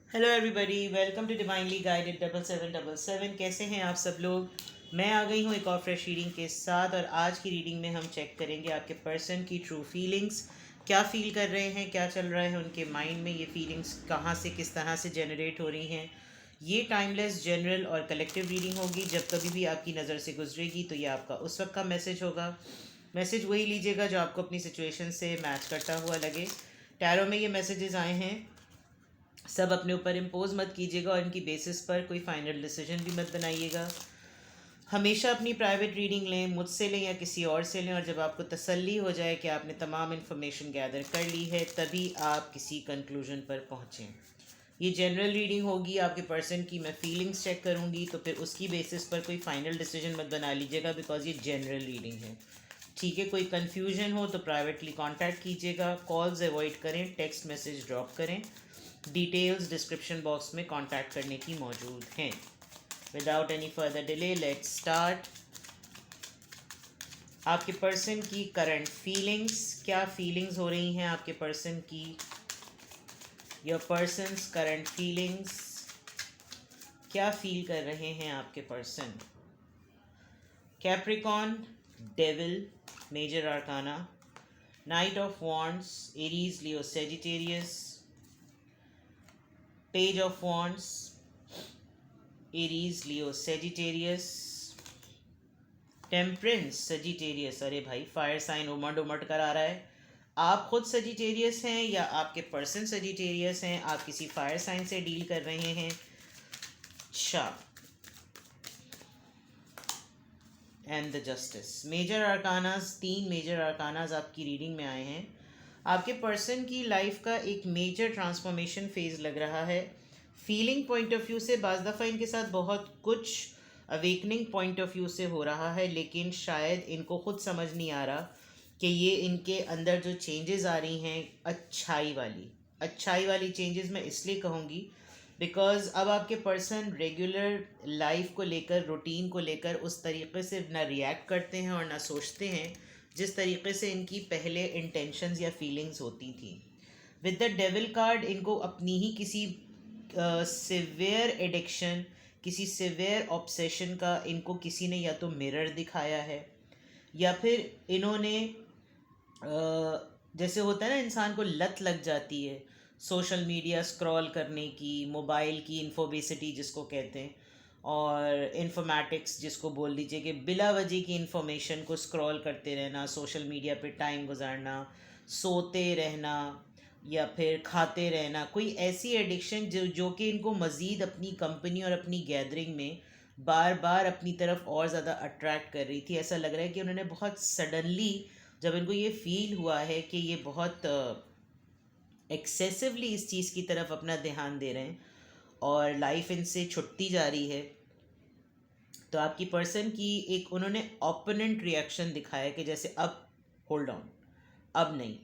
Hello everybody, welcome to divinely guided 7777। कैसे हैं आप सब लोग। मैं आ गई हूँ एक और फ्रेश रीडिंग के साथ, और आज की रीडिंग में हम चेक करेंगे आपके पर्सन की ट्रू फीलिंग्स। क्या फील कर रहे हैं, क्या चल रहा है उनके माइंड में, ये फीलिंग्स कहाँ से किस तरह से जनरेट हो रही हैं। ये टाइमलेस, जनरल और कलेक्टिव रीडिंग होगी। जब कभी भी आपकी नज़र से गुजरेगी तो ये आपका उस वक्त का मैसेज होगा। मैसेज वही लीजिएगा जो आपको अपनी सिचुएशन से मैच करता हुआ लगे। टैरो में ये मैसेजेस आए हैं, सब अपने ऊपर इम्पोज मत कीजिएगा और इनकी बेसिस पर कोई फाइनल डिसीजन भी मत बनाइएगा। हमेशा अपनी प्राइवेट रीडिंग लें, मुझसे लें या किसी और से लें, और जब आपको तसल्ली हो जाए कि आपने तमाम इन्फॉर्मेशन गैदर कर ली है तभी आप किसी कंक्लूजन पर पहुँचें। ये जनरल रीडिंग होगी, आपके पर्सन की मैं फीलिंग्स चेक करूँगी, तो फिर उसकी बेसिस पर कोई फाइनल डिसीजन मत बना लीजिएगा, बिकॉज ये जनरल रीडिंग है। ठीक है, कोई कन्फ्यूजन हो तो प्राइवेटली कांटेक्ट कीजिएगा, कॉल्स अवॉइड करें, टेक्स्ट मैसेज ड्रॉप करें। डिटेल्स डिस्क्रिप्शन बॉक्स में कांटेक्ट करने की मौजूद हैं। विदाउट एनी फर्दर डिले लेट्स स्टार्ट। आपके पर्सन की करंट फीलिंग्स, क्या फीलिंग्स हो रही हैं आपके पर्सन की। योर पर्सनस करंट फीलिंग्स, क्या फील कर रहे हैं आपके person. Capricorn, devil, major arcana, knight of wands, Aries, Leo, Sagittarius, page of wands, Aries, Leo, Sagittarius, temperance, Sagittarius. अरे भाई, फायर साइन उमड़ उमड़ कर आ रहा है। आप खुद सजिटेरियस हैं या आपके पर्सन सजिटेरियस हैं, आप किसी फायर साइन से डील कर रहे हैं। अच्छा, and the justice. Major arcanas, 3 major arcanas आपकी रीडिंग में आए हैं। आपके पर्सन की लाइफ का एक मेजर ट्रांसफॉर्मेशन फेज लग रहा है। फीलिंग पॉइंट ऑफ व्यू से बाज़ दफ़ा इनके साथ बहुत कुछ अवेकनिंग पॉइंट ऑफ व्यू से हो रहा है, लेकिन शायद इनको खुद समझ नहीं आ रहा कि ये इनके अंदर जो चेंजेस आ रही हैं अच्छाई वाली चेंजेस मैं इसलिए कहूँगी बिकॉज अब आपके पर्सन रेगुलर लाइफ को लेकर, रूटीन को लेकर उस तरीके से ना रिएक्ट करते हैं और ना सोचते हैं जिस तरीके से इनकी पहले इंटेंशंस या फीलिंग्स होती थी। विद द डेविल कार्ड, इनको अपनी ही किसी सिवियर एडिक्शन, किसी सिवियर ऑब्सेशन का इनको किसी ने या तो मिरर दिखाया है, या फिर इन्होंने जैसे होता है ना, इंसान को लत लग जाती है सोशल मीडिया स्क्रॉल करने की, मोबाइल की इन्फोबेसिटी जिसको कहते हैं, और इन्फॉर्मेटिक्स जिसको बोल दीजिए, कि बिला वजह की इन्फॉर्मेशन को स्क्रॉल करते रहना, सोशल मीडिया पे टाइम गुजारना, सोते रहना या फिर खाते रहना, कोई ऐसी एडिक्शन जो कि इनको मज़ीद अपनी कंपनी और अपनी गैदरिंग में बार बार अपनी तरफ और ज़्यादा अट्रैक्ट कर रही थी। ऐसा लग रहा है कि उन्होंने बहुत सडनली, जब इनको ये फील हुआ है कि ये बहुत एक्सेसिवली इस चीज़ की तरफ अपना ध्यान दे रहे हैं और लाइफ इनसे छुटती जा रही है, तो आपकी पर्सन की एक उन्होंने ओपोनेंट रिएक्शन दिखाया कि जैसे अब होल्ड ऑन, अब नहीं।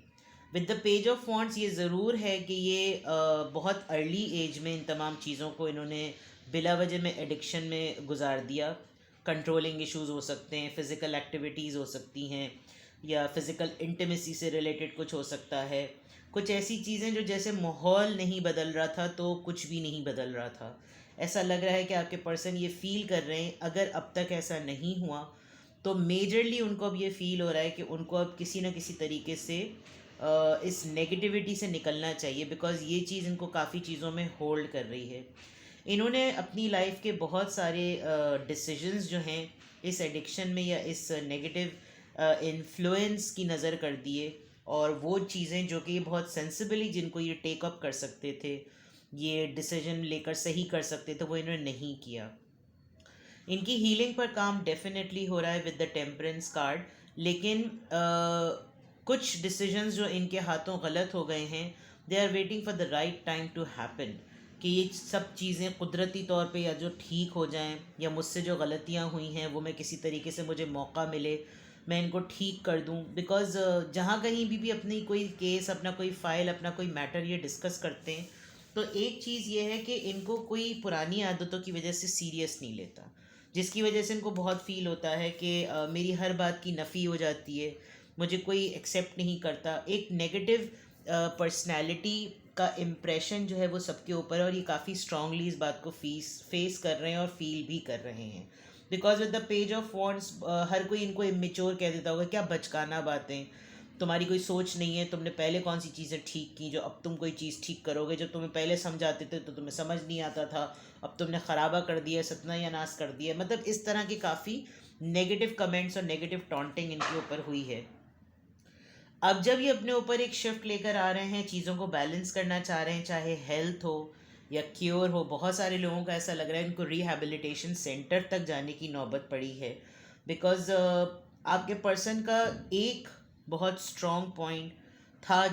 With the page of wands, ये ज़रूर है कि ये बहुत अर्ली एज में इन तमाम चीज़ों को इन्होंने बिला वजह में एडिक्शन में गुजार दिया। कंट्रोलिंग इश्यूज़ हो सकते हैं, फ़िज़िकल एक्टिविटीज़ हो सकती हैं, या फिज़िकल इंटीमेसी से रिलेटेड कुछ हो सकता है। कुछ ऐसी चीज़ें जो जैसे माहौल नहीं बदल रहा था तो कुछ भी नहीं बदल रहा था। ऐसा लग रहा है कि आपके पर्सन ये फ़ील कर रहे हैं, अगर अब तक ऐसा नहीं हुआ तो मेजरली उनको अब ये फ़ील हो रहा है कि उनको अब किसी न किसी तरीके से इस नेगेटिविटी से निकलना चाहिए, बिकॉज़ ये चीज़ इनको काफ़ी चीज़ों में होल्ड कर रही है। इन्होंने अपनी लाइफ के बहुत सारे डिसीजंस जो हैं इस एडिक्शन में या इस नेगेटिव इन्फ्लुएंस की नज़र कर दिए, और वो चीज़ें जो कि बहुत सेंसिबली जिनको ये टेक अप कर सकते थे, ये डिसीजन लेकर सही कर सकते थे, वो इन्होंने नहीं किया। इनकी हीलिंग पर काम डेफिनेटली हो रहा है विद द टेम्परेंस कार्ड, लेकिन कुछ डिसीजंस जो इनके हाथों गलत हो गए हैं, they are waiting for the right time to happen, कि ये सब चीज़ें कुदरती तौर पे या जो ठीक हो जाएं, या मुझसे जो गलतियां हुई हैं वो मैं किसी तरीके से, मुझे मौका मिले मैं इनको ठीक कर दूं। बिकॉज़ जहाँ कहीं भी अपनी कोई केस, अपना कोई फ़ाइल, अपना कोई मैटर ये डिस्कस करते हैं, तो एक चीज़ ये है कि इनको कोई पुरानी आदतों की वजह से सीरियस नहीं लेता, जिसकी वजह से इनको बहुत फ़ील होता है कि मेरी हर बात की नफ़ी हो जाती है, मुझे कोई एक्सेप्ट नहीं करता। एक नेगेटिव पर्सनैलिटी का इम्प्रेशन जो है वो सबके ऊपर है, और ये काफ़ी स्ट्रांगली इस बात को फेस कर रहे हैं और फील भी कर रहे हैं। Because with the page of wands हर कोई इनको इमेच्योर कह देता होगा, क्या बचकाना बातें, तुम्हारी कोई सोच नहीं है, तुमने पहले कौन सी चीज़ें ठीक की जो अब तुम कोई चीज़ ठीक करोगे, जब तुम्हें पहले समझाते थे तो तुम्हें समझ नहीं आता था, अब तुमने ख़राबा कर दिया, सत्यानाश कर दिया। मतलब इस तरह की काफ़ी नेगेटिव कमेंट्स और नेगेटिव टॉन्टिंग इनके ऊपर हुई है। अब जब ये अपने ऊपर एक शिफ्ट लेकर आ रहे हैं, चीज़ों को बैलेंस करना चाह रहे हैं, चाहे हेल्थ हो या क्योर हो, बहुत सारे लोगों का ऐसा लग रहा है इनको रिहैबिलिटेशन सेंटर तक जाने की नौबत पड़ी है। बिकॉज आपके पर्सन का एक बहुत स्ट्रॉन्ग पॉइंट था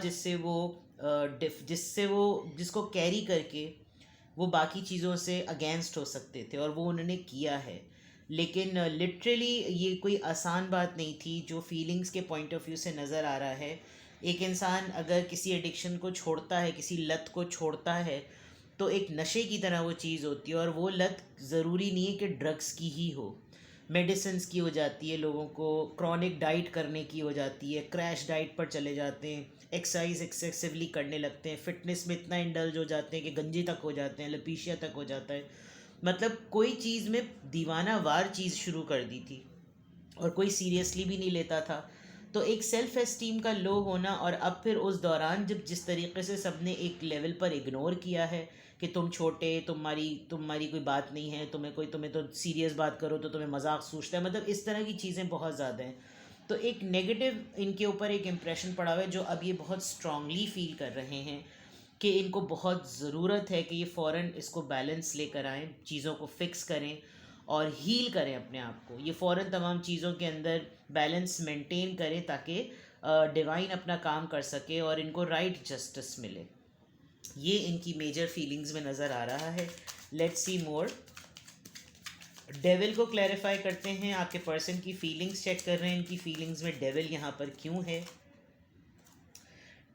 जिसको कैरी करके वो बाकी चीज़ों से अगेंस्ट हो सकते थे, और वो उन्होंने किया है। लेकिन लिटरली ये कोई आसान बात नहीं थी जो फीलिंग्स के पॉइंट ऑफ व्यू से नज़र आ रहा है। एक इंसान अगर किसी एडिक्शन को छोड़ता है, किसी लत को छोड़ता है, तो एक नशे की तरह वो चीज़ होती है, और वो लत ज़रूरी नहीं है कि ड्रग्स की ही हो, मेडिसिन्स की हो जाती है, लोगों को क्रॉनिक डाइट करने की हो जाती है, क्रैश डाइट पर चले जाते हैं, एक्सरसाइज एक्सेसिवली करने लगते हैं, फिटनेस में इतना इंडल्ज हो जाते हैं कि गंजे तक हो जाते हैं, लपीशिया तक हो जाता है। मतलब कोई चीज़ में दीवाना वार चीज़ शुरू कर दी थी और कोई सीरियसली भी नहीं लेता था। तो एक सेल्फ एस्टीम का लो होना, और अब फिर उस दौरान जब जिस तरीके से सबने एक लेवल पर इग्नोर किया है कि तुम छोटे, तुम्हारी कोई बात नहीं है, तुम्हें तो सीरियस बात करो तो तुम्हें मजाक सूझता है, मतलब इस तरह की चीज़ें बहुत ज़्यादा हैं। तो एक नेगेटिव इनके ऊपर एक इम्प्रेशन पड़ा हुआ है, जो अब ये बहुत स्ट्रांगली फील कर रहे हैं कि इनको बहुत ज़रूरत है कि ये फ़ौरन इसको बैलेंस लेकर आएँ, चीज़ों को फिक्स करें और हील करें अपने आप को। ये फ़ौरन तमाम चीज़ों के अंदर बैलेंस मेंटेन करें ताकि डिवाइन अपना काम कर सके और इनको राइट जस्टिस मिले। ये इनकी मेजर फीलिंग्स में नज़र आ रहा है। Let's see more. डेविल को क्लैरिफाई करते हैं, आपके पर्सन की फीलिंग्स चेक कर रहे हैं, इनकी फीलिंग्स में डेविल यहाँ पर क्यों है।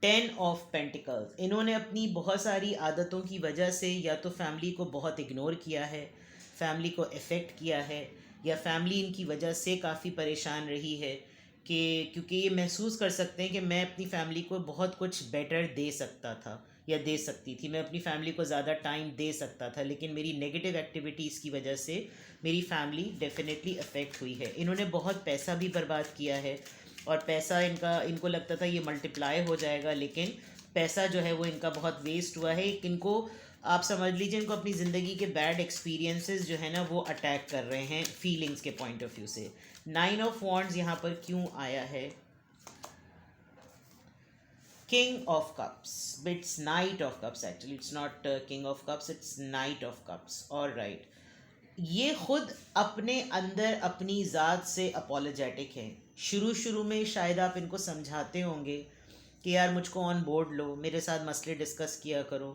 10 ऑफ पेंटिकल्स, इन्होंने अपनी बहुत सारी आदतों की वजह से या तो फैमिली को बहुत इग्नोर किया है, फैमिली को इफ़ेक्ट किया है, या फैमिली इनकी वजह से काफ़ी परेशान रही है कि क्योंकि ये महसूस कर सकते हैं कि मैं अपनी फैमिली को बहुत कुछ बेटर दे सकता था या दे सकती थी, मैं अपनी फैमिली को ज़्यादा टाइम दे सकता था, लेकिन मेरी नेगेटिव एक्टिविटीज़ की वजह से मेरी फैमिली डेफिनेटली अफेक्ट हुई है। इन्होंने बहुत पैसा भी बर्बाद किया है, और पैसा इनको लगता था ये मल्टीप्लाई हो जाएगा, लेकिन पैसा जो है वो इनका बहुत वेस्ट हुआ है। इनको आप समझ लीजिए, इनको अपनी ज़िंदगी के बैड एक्सपीरियंसेस जो है ना वो अटैक कर रहे हैं फीलिंग्स के पॉइंट ऑफ व्यू से। 9 ऑफ वॉन्ड्स यहाँ पर क्यों आया है। King of cups, it's night of cups, actually it's not king of cups, it's night of cups. All right, ये खुद अपने अंदर अपनी ज़ात से अपोलोजेटिक हैं। शुरू शुरू में शायद आप इनको समझाते होंगे कि यार मुझको ऑन बोर्ड लो, मेरे साथ मसले डिस्कस किया करो,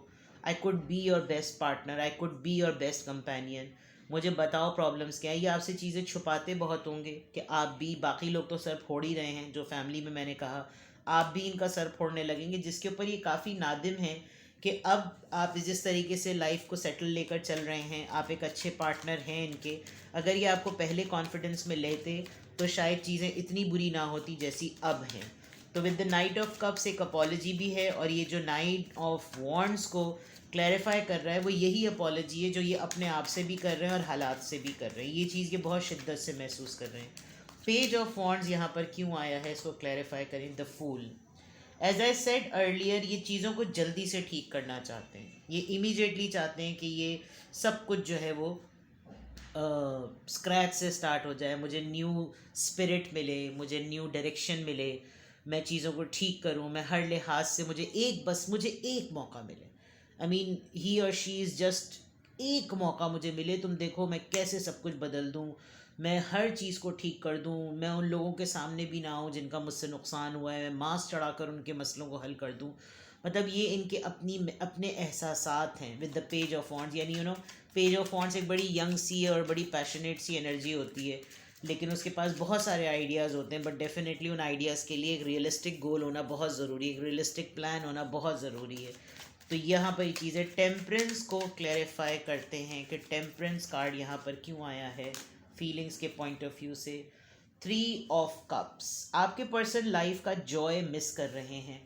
I could be your best partner, I could be your best companion, मुझे बताओ प्रॉब्लम्स क्या है। ये आपसे चीज़ें छुपाते बहुत होंगे कि आप भी, बाकी लोग तो सर फोड़ ही रहे हैं, जो फैमिली में मैंने कहा आप भी इनका सर फोड़ने लगेंगे, जिसके ऊपर ये काफ़ी नादिम है कि अब आप जिस तरीके से लाइफ को सेटल लेकर चल रहे हैं, आप एक अच्छे पार्टनर हैं इनके। अगर ये आपको पहले कॉन्फिडेंस में लेते तो शायद चीज़ें इतनी बुरी ना होती जैसी अब हैं। तो with the night of cups एक अपॉलजी भी है, और ये जो नाइट ऑफ वॉन्ड्स को क्लैरिफाई कर रहा है वो यही अपॉलजी है जो ये अपने आप से भी कर रहे हैं और हालात से भी कर रहे हैं। ये चीज़ ये बहुत शिद्दत से महसूस कर रहे हैं। पेज ऑफ वॉन्ड्स यहाँ पर क्यों आया है, इसको क्लैरिफाई करें। The fool, as I said earlier, ये चीज़ों को जल्दी से ठीक करना चाहते हैं, ये इमीडिएटली चाहते हैं कि ये सब कुछ जो है वो स्क्रैच से स्टार्ट हो जाए, मुझे न्यू स्पिरिट मिले, मुझे न्यू डायरेक्शन मिले, मैं चीज़ों को ठीक करूं, मैं हर लिहाज से मुझे एक मौका मिले। आई मीन ही और शी इज़ जस्ट, एक मौका मुझे मिले, तुम देखो मैं कैसे सब कुछ बदल दूं, मैं हर चीज़ को ठीक कर दूं, मैं उन लोगों के सामने भी ना आऊँ जिनका मुझसे नुकसान हुआ है, मैं मास्क चढ़ाकर उनके मसलों को हल कर दूं। मतलब ये इनके अपने एहसासात हैं with the page of wands. यानी पेज ऑफ वॉन्ड्स एक बड़ी यंग सी और बड़ी पैशनेट सी एनर्जी होती है, लेकिन उसके पास बहुत सारे आइडियाज़ होते हैं, बट डेफिनेटली उन आइडियाज़ के लिए एक रियलिस्टिक गोल होना बहुत ज़रूरी है, एक रियलिस्टिक प्लान होना बहुत ज़रूरी है। तो यहाँ पर ये चीज़ें टेम्परेंस को क्लैरिफाई करते हैं कि टेम्परेंस कार्ड यहाँ पर क्यों आया है फीलिंग्स के पॉइंट ऑफ व्यू से। 3 ऑफ कप्स, आपके पर्सन लाइफ का जॉय मिस कर रहे हैं,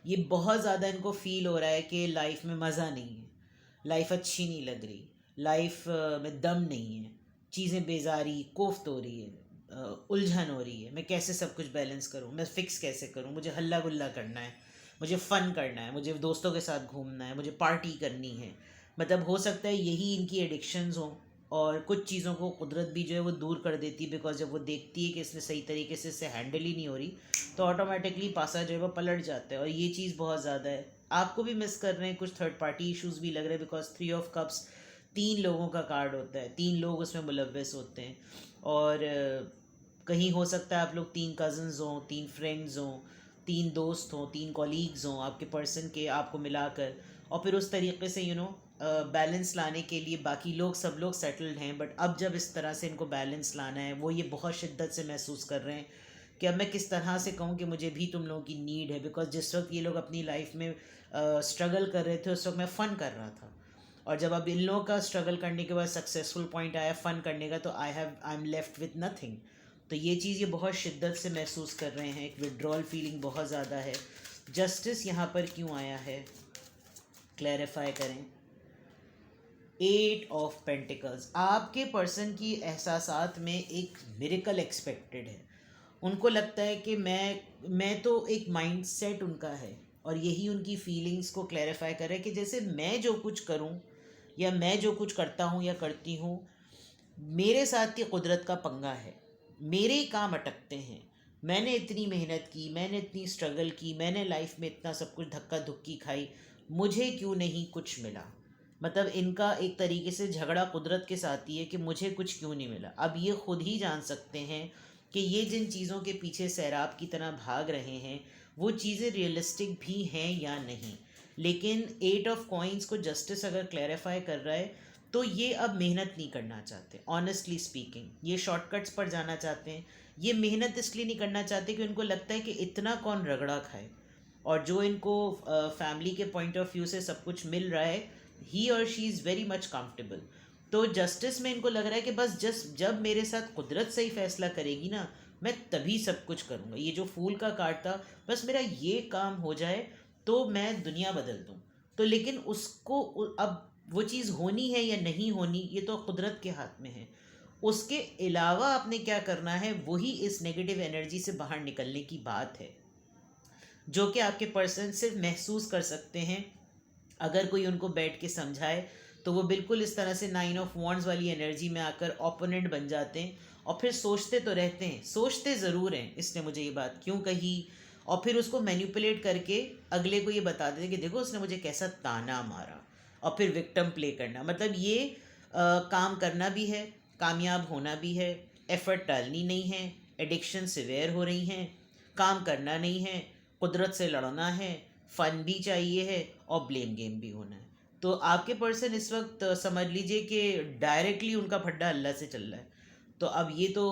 ये बहुत ज़्यादा इनको फील हो रहा है कि लाइफ में मज़ा नहीं है, लाइफ अच्छी नहीं लग रही, लाइफ में दम नहीं है, चीज़ें बेजारी कोफ्त हो रही है, उलझन हो रही है, मैं कैसे सब कुछ बैलेंस करूँ, मैं फ़िक्स कैसे करूँ, मुझे हल्ला गुल्ला करना है, मुझे फ़न करना है, मुझे दोस्तों के साथ घूमना है, मुझे पार्टी करनी है। मतलब हो सकता है यही इनकी एडिक्शंस हों। और कुछ चीज़ों को कुदरत भी जो है वो दूर कर देती है, बिकॉज जब वो देखती है कि इसने सही तरीके से इससे हैंडल ही नहीं हो रही, तो ऑटोमेटिकली पासा जो है वो पलट जाता है। और ये चीज़ बहुत ज़्यादा है, आपको भी मिस कर रहे हैं, कुछ थर्ड पार्टी इश्यूज भी लग रहे हैं, बिकॉज 3 ऑफ कप्स 3 लोगों का कार्ड होता है, 3 लोग उसमें मुलव्वस होते हैं। और कहीं हो सकता है आप लोग 3 कज़न्स हों, 3 फ्रेंड्स हों, 3 दोस्त हों, 3 कॉलीग्स हों आपके पर्सन के, आपको मिलाकर। और फिर उस तरीके से बैलेंस लाने के लिए बाकी लोग सब लोग सेटल्ड हैं, बट अब जब इस तरह से इनको बैलेंस लाना है, वो ये बहुत शिद्दत से महसूस कर रहे हैं कि अब मैं किस तरह से कहूँ कि मुझे भी तुम लोगों की नीड है। बिकॉज जिस वक्त ये लोग अपनी लाइफ में स्ट्रगल कर रहे थे, उस वक्त मैं फ़न कर रहा था, और जब अब इन लोगों का स्ट्रगल करने के बाद सक्सेसफुल पॉइंट आया फ़न करने का, तो I am left with nothing. तो ये चीज़ ये बहुत शिद्दत से महसूस कर रहे हैं, एक विड्रॉल फीलिंग बहुत ज़्यादा है। जस्टिस यहाँ पर क्यों आया है, क्लैरिफाई करें। 8 ऑफ पेंटिकल्स, आपके पर्सन की एहसासात में एक मिरेकल एक्सपेक्टेड है। उनको लगता है कि मैं तो एक माइंडसेट उनका है, और यही उनकी फीलिंग्स को क्लैरिफाई कर रहा है कि जैसे मैं जो कुछ करूं या मैं जो कुछ करता हूं या करती हूं, मेरे साथ ये कुदरत का पंगा है, मेरे ही काम अटकते हैं। मैंने इतनी मेहनत की, मैंने इतनी स्ट्रगल की, मैंने लाइफ में इतना सब कुछ धक्का धुक्की खाई, मुझे क्यों नहीं कुछ मिला। मतलब इनका एक तरीके से झगड़ा कुदरत के साथ ही है कि मुझे कुछ क्यों नहीं मिला। अब ये खुद ही जान सकते हैं कि ये जिन चीज़ों के पीछे सैराब की तरह भाग रहे हैं, वो चीज़ें रियलिस्टिक भी हैं या नहीं। लेकिन 8 ऑफ कॉइंस को जस्टिस अगर क्लैरिफाई कर रहा है, तो ये अब मेहनत नहीं करना चाहते। ऑनेस्टली स्पीकिंग, ये शॉर्टकट्स पर जाना चाहते हैं। ये मेहनत इसलिए नहीं करना चाहते कि उनको लगता है कि इतना कौन रगड़ा खाए, और जो इनको फैमिली के पॉइंट ऑफ व्यू से सब कुछ मिल रहा है, ही और she is very much comfortable. तो जस्टिस में इनको लग रहा है कि बस जब मेरे साथ कुदरत सही फैसला करेगी ना, मैं तभी सब कुछ करूँगा। ये जो फूल का कार्ड था, बस मेरा ये काम हो जाए तो मैं दुनिया बदल दूँ। तो लेकिन उसको अब वो चीज़ होनी है या नहीं होनी, ये तो कुदरत के हाथ में है। उसके अलावा आपने क्या करना है, वही इस नेगेटिव एनर्जी से बाहर निकलने की बात है, जो कि आपके पर्सन सिर्फ महसूस कर सकते हैं। अगर कोई उनको बैठ के समझाए, तो वो बिल्कुल इस तरह से 9 ऑफ वॉन्ड्स वाली एनर्जी में आकर ओपोनेंट बन जाते हैं, और फिर सोचते तो रहते हैं, सोचते ज़रूर हैं इसने मुझे ये बात क्यों कही, और फिर उसको मैनिपुलेट करके अगले को ये बता देते कि देखो उसने मुझे कैसा ताना मारा, और फिर विक्टिम प्ले करना। मतलब ये काम करना भी है, कामयाब होना भी है, एफर्ट डालनी नहीं है, एडिक्शन सिवियर हो रही हैं, काम करना नहीं है, कुदरत से लड़ना है, फ़न भी चाहिए है, और ब्लेम गेम भी होना है। तो आपके पर्सन इस वक्त समझ लीजिए कि डायरेक्टली उनका फड्डा अल्लाह से चल रहा है। तो अब ये तो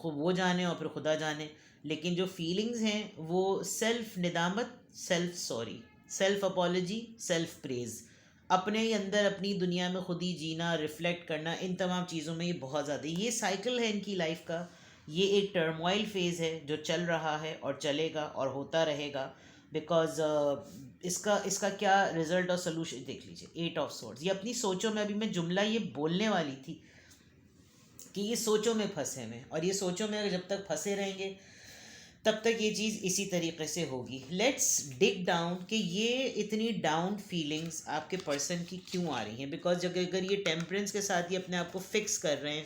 वो जाने और फिर खुदा जाने, लेकिन जो फीलिंग्स हैं वो सेल्फ निदामत, self sorry, self apology, self praise, अपने ही अंदर अपनी दुनिया में खुद ही जीना, रिफ्लेक्ट करना, इन तमाम चीज़ों में ये बहुत ज़्यादा, ये साइकिल है इनकी लाइफ का। ये एक टर्मोइल फेज़ है जो चल रहा है और चलेगा और होता रहेगा। बिकॉज इसका इसका क्या रिजल्ट और सोल्यूशन देख लीजिए, 8 ऑफ सोर्ड्स। ये अपनी सोचों में, अभी मैं जुमला ये बोलने वाली थी कि ये सोचों में फंसे हुए हैं, और ये सोचों में अगर जब तक फंसे रहेंगे तब तक ये चीज़ इसी तरीके से होगी। लेट्स डिग डाउन कि ये इतनी डाउन फीलिंग्स आपके पर्सन की क्यों आ रही हैं। बिकॉज अगर ये टेम्परेंस के साथ ही अपने आप को फिक्स कर रहे हैं,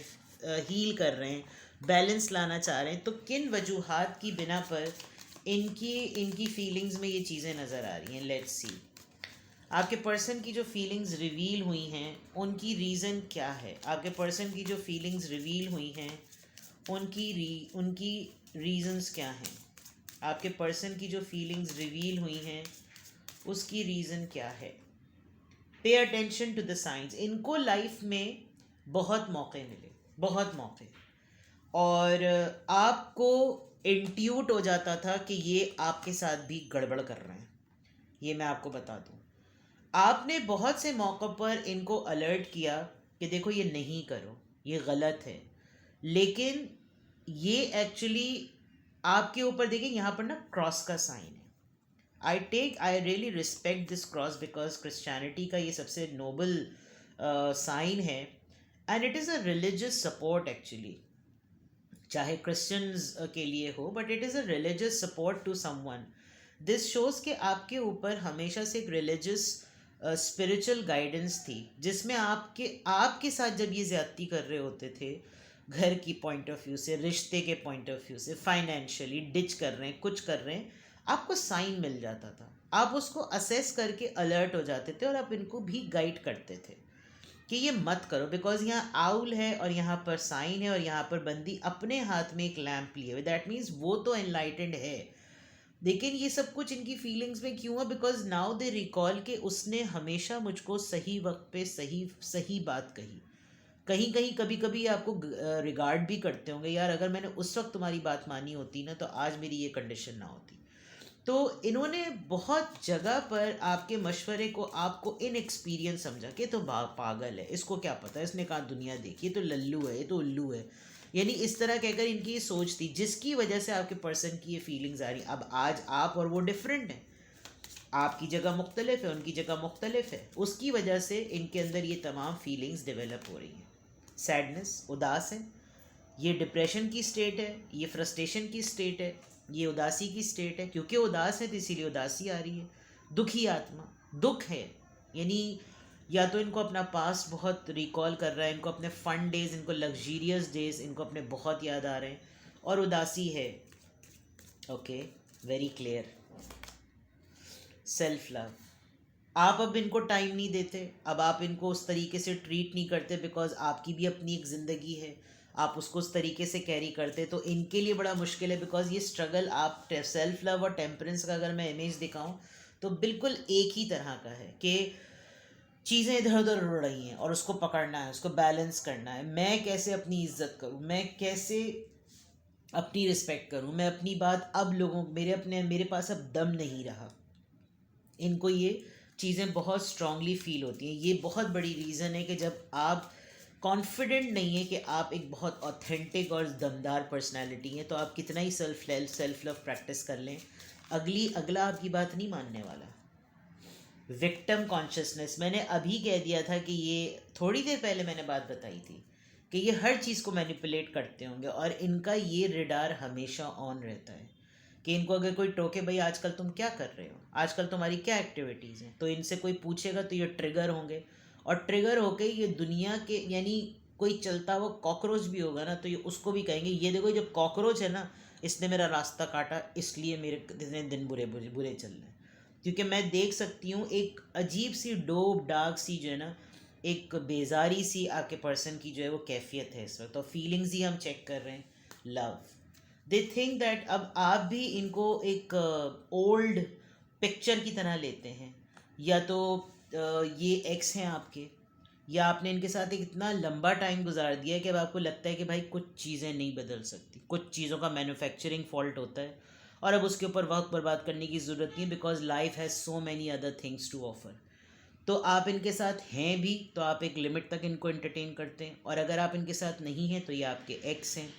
हील कर रहे हैं, बैलेंस लाना चाह रहे हैं, तो किन वजूहात की बिना पर इनकी इनकी फीलिंग्स में ये चीज़ें नज़र आ रही हैं। लेट्स सी, आपके पर्सन की जो फीलिंग्स रिवील हुई हैं उनकी रीज़न क्या है। आपके पर्सन की जो फीलिंग्स रिवील हुई हैं उनकी रीज़न्स क्या हैं। आपके पर्सन की जो फीलिंग्स रिवील हुई हैं उसकी रीज़न क्या है। Pay attention to the science. इनको लाइफ में बहुत मौके मिले, बहुत मौके, और आपको इंट्यूट हो जाता था कि ये आपके साथ भी गड़बड़ कर रहे हैं। ये मैं आपको बता दूं, आपने बहुत से मौक़ों पर इनको अलर्ट किया कि देखो ये नहीं करो, ये गलत है। लेकिन ये एक्चुअली आपके ऊपर, देखिए यहाँ पर ना क्रॉस का साइन है, I really respect this cross because Christianity का ये सबसे नोबल साइन है and it is a religious support actually, चाहे क्रिश्चियंस के लिए हो, but it is a religious support to someone. This shows कि आपके ऊपर हमेशा से एक रिलीजियस स्पिरिचुअल गाइडेंस थी, जिसमें आपके साथ जब ये ज़्यादती कर रहे होते थे, घर की पॉइंट ऑफ व्यू से, रिश्ते के पॉइंट ऑफ व्यू से, फाइनेंशियली डिच कर रहे हैं, कुछ कर रहे हैं, आपको साइन मिल जाता था, आप उसको असेस करके अलर्ट हो जाते थे और आप इनको भी गाइड करते थे कि ये मत करो, बिकॉज यहाँ आउल है और यहाँ पर साइन है और यहाँ पर बंदी अपने हाथ में एक लैम्प लिए हुए, दैट मीन्स वो तो एनलाइटेंड है. लेकिन ये सब कुछ इनकी फीलिंग्स में क्यों है? बिकॉज नाउ दे रिकॉल के उसने हमेशा मुझको सही वक्त पे सही सही बात कही. कहीं कहीं कभी कभी आपको रिगार्ड भी करते होंगे, यार अगर मैंने उस वक्त तुम्हारी बात मानी होती ना तो आज मेरी ये कंडीशन ना होती. तो इन्होंने बहुत जगह पर आपके मशवरे को आपको इनएक्सपीरियंस समझा कि तो पागल है, इसको क्या पता है, इसने कहा दुनिया देखी, ये तो लल्लू है, ये तो उल्लू है. यानी इस तरह कहकर इनकी ये सोच थी, जिसकी वजह से आपके पर्सन की ये फीलिंग्स आ रही. अब आज आप और वो डिफरेंट हैं, आपकी जगह मुख्तलिफ है, उनकी जगह मुख्तलिफ है, उसकी वजह से इनके अंदर ये तमाम फीलिंग्स डेवलप हो रही हैं. सैडनेस, उदास है, ये डिप्रेशन की स्टेट है, ये फ्रस्ट्रेशन की स्टेट है, ये उदासी की स्टेट है. क्योंकि उदास है तो इसीलिए उदासी आ रही है. दुखी आत्मा, दुख है, यानी या तो इनको अपना पास्ट बहुत रिकॉल कर रहा है, इनको अपने फन डेज, इनको लग्जीरियस डेज इनको अपने बहुत याद आ रहे हैं. और उदासी है, okay, very clear. Self love, आप अब इनको टाइम नहीं देते, अब आप इनको उस तरीके से ट्रीट नहीं करते, बिकॉज आपकी भी अपनी एक ज़िंदगी है, आप उसको उस तरीके से कैरी करते, तो इनके लिए बड़ा मुश्किल है. बिकॉज ये स्ट्रगल, आप सेल्फ लव और टेम्परेंस का अगर मैं इमेज दिखाऊं तो बिल्कुल एक ही तरह का है कि चीज़ें इधर उधर उड़ रही हैं और उसको पकड़ना है, उसको बैलेंस करना है. मैं कैसे अपनी इज्जत करूं, मैं कैसे अपनी रिस्पेक्ट करूं, मैं अपनी बात, अब लोगों मेरे पास अब दम नहीं रहा. इनको ये चीज़ें बहुत स्ट्रांगली फील होती हैं. ये बहुत बड़ी रीज़न है कि जब आप कॉन्फिडेंट नहीं है कि आप एक बहुत ऑथेंटिक और दमदार पर्सनालिटी हैं, तो आप कितना ही सेल्फ लव प्रैक्टिस कर लें, अगला आपकी बात नहीं मानने वाला. विक्टिम कॉन्शियसनेस, मैंने अभी कह दिया था कि ये थोड़ी देर पहले मैंने बात बताई थी कि ये हर चीज़ को मैनिपुलेट करते होंगे और इनका ये रिडार हमेशा ऑन रहता है कि इनको अगर कोई टोके, भाई आजकल तुम क्या कर रहे हो, आजकल तुम्हारी क्या एक्टिविटीज़ हैं, तो इनसे कोई पूछेगा तो ये ट्रिगर होंगे. और ट्रिगर होके ये दुनिया के, यानी कोई चलता हुआ कॉकरोच भी होगा ना तो ये उसको भी कहेंगे, ये देखो जब कॉकरोच है ना, इसने मेरा रास्ता काटा, इसलिए मेरे दिन बुरे बुरे बुरे चल रहे हैं. क्योंकि मैं देख सकती हूँ एक अजीब सी डोप डार्क सी जो है ना, एक बेजारी सी आपके पर्सन की जो है वो कैफियत है इस वक्त. तो फीलिंग्स ही हम चेक कर रहे हैं. लव, दे थिंक दैट अब आप भी इनको एक ओल्ड पिक्चर की तरह लेते हैं, या तो ये एक्स हैं आपके, या आपने इनके साथ एक इतना लंबा टाइम गुजार दिया है कि अब आपको लगता है कि भाई कुछ चीज़ें नहीं बदल सकती, कुछ चीज़ों का मैन्युफैक्चरिंग फॉल्ट होता है और अब उसके ऊपर वक्त बर्बाद करने की ज़रूरत नहीं, because life has so many other things to offer. तो आप इनके साथ हैं भी तो आप एक लिमिट तक इनको एंटरटेन करते हैं, और अगर आप इनके साथ नहीं हैं तो ये आपके एक्स हैं.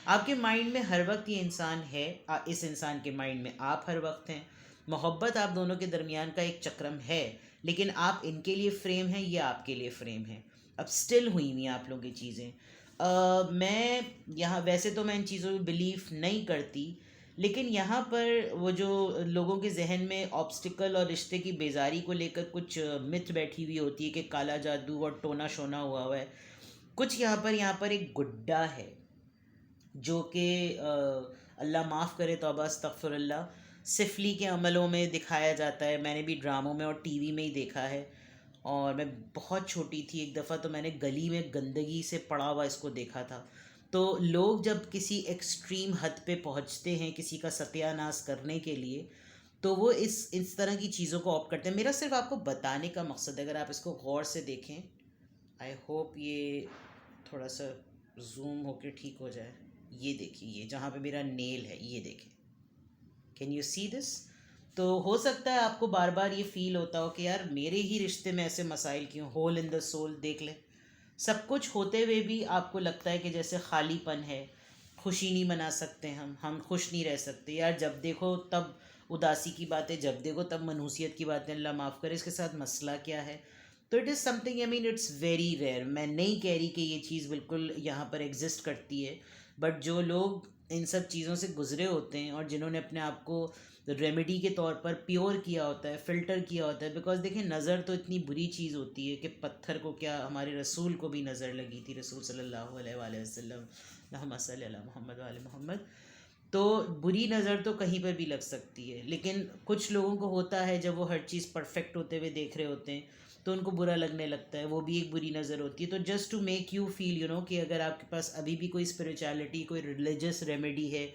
आपके माइंड में हर वक्त ये इंसान है, इस इंसान के माइंड में आप हर वक्त हैं. मोहब्बत आप दोनों के दरमियान का एक चक्रम है, लेकिन आप इनके लिए फ्रेम हैं, ये आपके लिए फ्रेम है. अब स्टिल हुई हुई आप लोगों की चीज़ें. मैं यहाँ वैसे तो मैं इन चीज़ों में बिलीव नहीं करती, लेकिन यहाँ पर वो जो लोगों के जहन में ऑब्स्टिकल और रिश्ते की बेजारी को लेकर कुछ मिथ बैठी हुई होती है कि काला जादू और टोना शोना हुआ है, कुछ यहाँ पर एक गुड्डा है जो कि अल्लाह माफ़ करे, तौबा अस्तगफिरुल्लाह, सिफली के अमलों में दिखाया जाता है. मैंने भी ड्रामों में और टीवी में ही देखा है. और मैं बहुत छोटी थी, एक दफ़ा तो मैंने गली में गंदगी से पड़ा हुआ इसको देखा था. तो लोग जब किसी एक्सट्रीम हद पे पहुंचते हैं किसी का सत्यानाश करने के लिए, तो वो इस तरह की चीज़ों को ऑप्ट करते हैं. मेरा सिर्फ आपको बताने का मकसद है, अगर आप इसको गौर से देखें, आई होप ये थोड़ा सा जूम होके ठीक हो जाए. ये देखिए, ये जहाँ पे मेरा नेल है, ये देखें, कैन यू सी दिस? तो हो सकता है आपको बार बार ये फील होता हो कि यार मेरे ही रिश्ते में ऐसे मसाइल क्यों, होल इन द सोल. देख लें, सब कुछ होते हुए भी आपको लगता है कि जैसे खालीपन है, खुशी नहीं मना सकते, हम खुश नहीं रह सकते. यार जब देखो तब उदासी की बातें जब देखो तब मनहूसियत की बातें, अल्लाह माफ़ करे, इसके साथ मसला क्या है? तो it is something, I mean it's very rare. मैं नहीं कह रही कि ये चीज़ बिल्कुल यहाँ पर एग्जिस्ट करती है, बट जो लोग इन सब चीज़ों से गुजरे होते हैं और जिन्होंने अपने आप को रेमेडी के तौर पर प्योर किया होता है, फ़िल्टर किया होता है, बिकॉज देखिए नज़र तो इतनी बुरी चीज़ होती है कि पत्थर को क्या, हमारे रसूल को भी नज़र लगी थी, रसूल सल्लल्लाहु अलैहि वसल्लम, अल्लाहुम्मा सल्लि अला मुहम्मद व आले मोहम्मद। तो बुरी नज़र तो कहीं पर भी लग सकती है, लेकिन कुछ लोगों को होता है जब वो हर चीज़ परफेक्ट होते हुए देख रहे होते हैं तो उनको बुरा लगने लगता है, वो भी एक बुरी नज़र होती है। तो just to make you feel you know कि अगर आपके पास अभी भी कोई स्पिरिचुअलिटी, कोई रिलीजियस रेमेडी है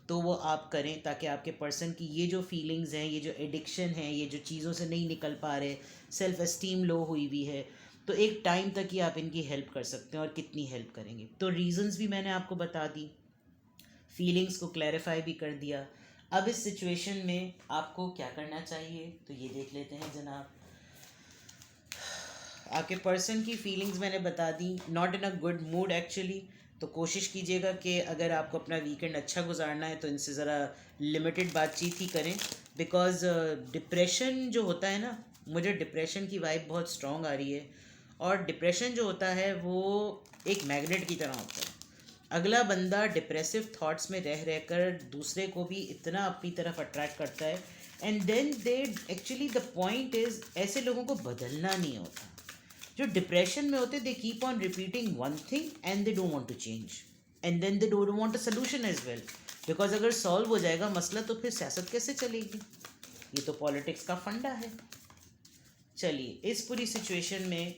तो वो आप करें, ताकि आपके पर्सन की ये जो फीलिंग्स हैं, ये जो एडिक्शन है, ये जो चीज़ों से नहीं निकल पा रहे, सेल्फ एस्टीम लो हुई भी है, तो एक टाइम तक ही आप इनकी हेल्प कर सकते हैं। और कितनी हेल्प करेंगे? तो रीजंस भी मैंने आपको बता दी, फीलिंग्स को क्लैरिफाई भी कर दिया। अब इस सिचुएशन में आपको क्या करना चाहिए तो ये देख लेते हैं जनाब। आपके पर्सन की फीलिंग्स मैंने बता दी, not in a good mood actually. तो कोशिश कीजिएगा कि अगर आपको अपना वीकेंड अच्छा गुजारना है तो इनसे ज़रा लिमिटेड बातचीत ही करें, बिकॉज़ डिप्रेशन जो होता है ना, मुझे डिप्रेशन की वाइब बहुत स्ट्रॉन्ग आ रही है। और डिप्रेशन जो होता है वो एक मैग्नेट की तरह होता है। अगला बंदा डिप्रेसिव थॉट्स में रह रहकर दूसरे को भी इतना अपनी तरफ अट्रैक्ट करता है, and then they actually the point is, ऐसे लोगों को बदलना नहीं होता। जो डिप्रेशन में होते, they keep on repeating one thing and they don't want to change, and then they don't want a solution as well, because अगर सॉल्व हो जाएगा मसला तो फिर सियासत कैसे चलेगी? ये तो पॉलिटिक्स का फंडा है। चलिए, इस पूरी सिचुएशन में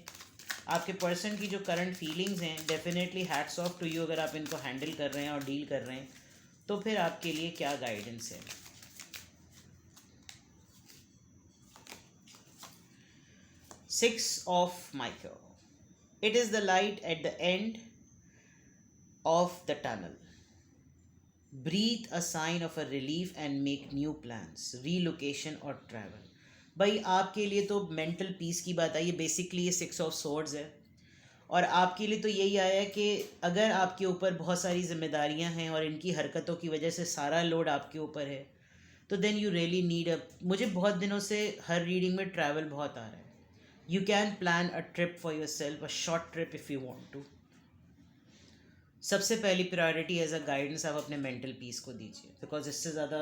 आपके पर्सन की जो करंट फीलिंग्स हैं, definitely hats off to you अगर आप इनको हैंडल कर रहे हैं और डील कर रहे हैं। तो फिर आपके लिए क्या गाइडेंस है? Six of Michael. It is the light at the end of the tunnel. Breathe a sign of a relief and make new plans, relocation or travel. भाई आपके लिए तो मेंटल पीस की बात आई है, बेसिकली ये 6 of Swords है। और आपके लिए तो यही आया है कि अगर आपके ऊपर बहुत सारी जिम्मेदारियां हैं और इनकी हरकतों की वजह से सारा लोड आपके ऊपर है, तो then you really need a, मुझे बहुत दिनों से हर रीडिंग में ट्रैवल बहुत आ रहा है। You can plan a trip for yourself, a short trip if you want to. सबसे पहली प्रायोरिटी एज अ गाइडेंस आप अपने मेंटल पीस को दीजिए, बिकॉज इससे ज़्यादा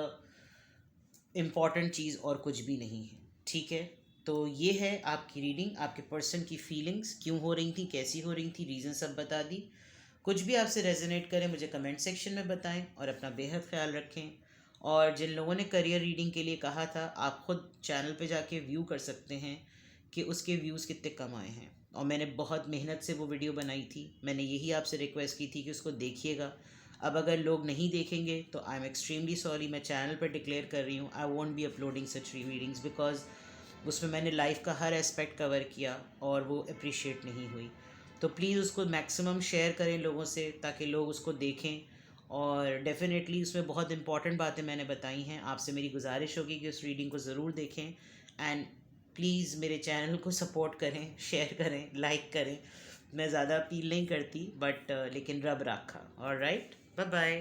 इम्पॉर्टेंट चीज़ और कुछ भी नहीं है। ठीक है, तो ये है आपकी रीडिंग। आपके पर्सन की फीलिंग्स क्यों हो रही थी, कैसी हो रही थी, रीज़न सब बता दी। कुछ भी आपसे रेजोनेट करें मुझे कमेंट सेक्शन में बताएं, और अपना बेहद ख्याल रखें। और जिन लोगों ने करियर रीडिंग के लिए कहा था, आप खुद चैनल पे जाके व्यू कर सकते हैं कि उसके व्यूज़ कितने कम आए हैं। और मैंने बहुत मेहनत से वो वीडियो बनाई थी, मैंने यही आपसे रिक्वेस्ट की थी कि उसको देखिएगा। अब अगर लोग नहीं देखेंगे तो आई एम एक्सट्रीमली सॉरी। मैं चैनल पर डिक्लेयर कर रही हूँ, I want be uploading such readings, because उसमें मैंने लाइफ का हर एस्पेक्ट कवर किया और वो अप्रिशिएट नहीं हुई। तो प्लीज़ उसको मैक्सिमम शेयर करें लोगों से, ताकि लोग उसको देखें। और डेफिनेटली उसमें बहुत इंपॉर्टेंट बातें मैंने बताई हैं। आपसे मेरी गुजारिश होगी कि उस रीडिंग को ज़रूर देखें, एंड प्लीज़ मेरे चैनल को सपोर्ट करें, शेयर करें, लाइक करें। मैं ज़्यादा अपील नहीं करती, बट लेकिन रब रखा। Alright, bye bye.